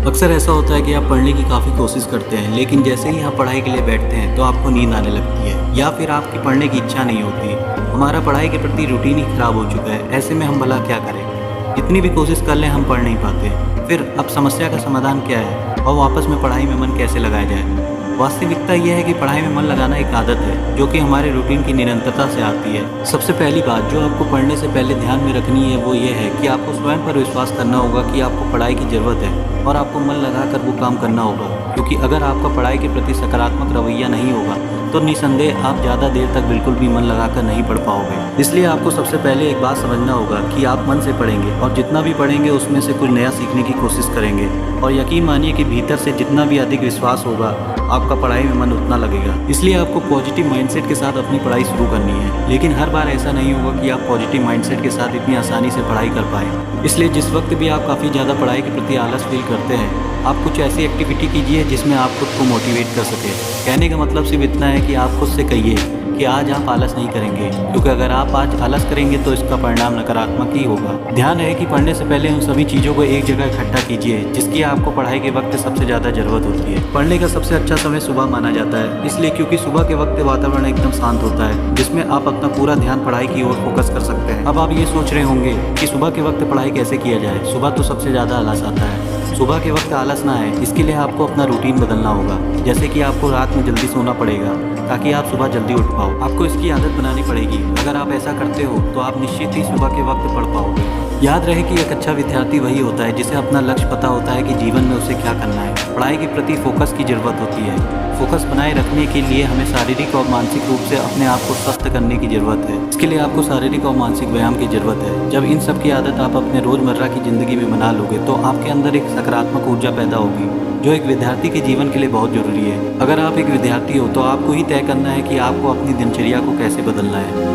अक्सर ऐसा होता है कि आप पढ़ने की काफ़ी कोशिश करते हैं, लेकिन जैसे ही आप पढ़ाई के लिए बैठते हैं तो आपको नींद आने लगती है या फिर आपकी पढ़ने की इच्छा नहीं होती। हमारा पढ़ाई के प्रति रूटीन ही खराब हो चुका है। ऐसे में हम भला क्या करें? कितनी भी कोशिश कर लें हम पढ़ नहीं पाते। फिर अब समस्या का समाधान क्या है और वापस में पढ़ाई में मन कैसे लगाया जाए? वास्तविकता यह है कि पढ़ाई में मन लगाना एक आदत है जो कि हमारे रूटीन की निरंतरता से आती है। सबसे पहली बात जो आपको पढ़ने से पहले ध्यान में रखनी है वो ये है कि आपको स्वयं पर विश्वास करना होगा कि आपको पढ़ाई की ज़रूरत है और आपको मन लगाकर वो काम करना होगा। क्योंकि अगर आपका पढ़ाई के प्रति सकारात्मक रवैया नहीं होगा तो निसंदेह आप ज़्यादा देर तक बिल्कुल भी मन लगाकर नहीं पढ़ पाओगे। इसलिए आपको सबसे पहले एक बात समझना होगा कि आप मन से पढ़ेंगे और जितना भी पढ़ेंगे उसमें से कुछ नया सीखने की कोशिश करेंगे। और यकीन मानिए कि भीतर से जितना भी अधिक विश्वास होगा आपका पढ़ाई में मन उतना लगेगा। इसलिए आपको पॉजिटिव माइंडसेट के साथ अपनी पढ़ाई शुरू करनी है। लेकिन हर बार ऐसा नहीं होगा कि आप पॉजिटिव माइंडसेट के साथ इतनी आसानी से पढ़ाई कर पाएँ। इसलिए जिस वक्त भी आप काफ़ी ज़्यादा पढ़ाई के प्रति आलस फील करते हैं, आप कुछ ऐसी एक्टिविटी कीजिए जिसमें आप खुद को मोटिवेट कर सके। कहने का मतलब सिर्फ इतना है कि आप खुद से कहिए कि आज आप आलस नहीं करेंगे, क्योंकि अगर आप आज आलस करेंगे तो इसका परिणाम नकारात्मक ही होगा। ध्यान रहे कि पढ़ने से पहले उन सभी चीज़ों को एक जगह इकट्ठा कीजिए जिसकी आपको पढ़ाई के वक्त सबसे ज़्यादा ज़रूरत होती है। पढ़ने का सबसे अच्छा समय सुबह माना जाता है, इसलिए क्योंकि सुबह के वक्त वातावरण एकदम शांत होता है जिसमें आप अपना पूरा ध्यान पढ़ाई की ओर फोकस कर सकते हैं। अब आप ये सोच रहे होंगे कि सुबह के वक्त पढ़ाई कैसे किया जाए। सुबह तो सबसे ज़्यादा आलस आता है। सुबह के वक्त आलस ना आए इसके लिए आपको अपना रूटीन बदलना होगा। जैसे कि आपको रात में जल्दी सोना पड़ेगा ताकि आप सुबह जल्दी उठ पाओ। आपको इसकी आदत बनानी पड़ेगी। अगर आप ऐसा करते हो तो आप निश्चित ही सुबह के वक्त पढ़ पाओगे। याद रहे कि एक अच्छा विद्यार्थी वही होता है जिसे अपना लक्ष्य पता होता है कि जीवन में उसे क्या करना है। पढ़ाई के प्रति फोकस की ज़रूरत होती है। फोकस बनाए रखने के लिए हमें शारीरिक और मानसिक रूप से अपने आप को स्वस्थ करने की ज़रूरत है। इसके लिए आपको शारीरिक और मानसिक व्यायाम की ज़रूरत है। जब इन सब की आदत आप अपने रोज़मर्रा की ज़िंदगी में बना लोगे तो आपके अंदर एक सकारात्मक ऊर्जा पैदा होगी जो एक विद्यार्थी के जीवन के लिए बहुत ज़रूरी है। अगर आप एक विद्यार्थी हो तो आपको ही तय करना है कि आपको अपनी दिनचर्या को कैसे बदलना है।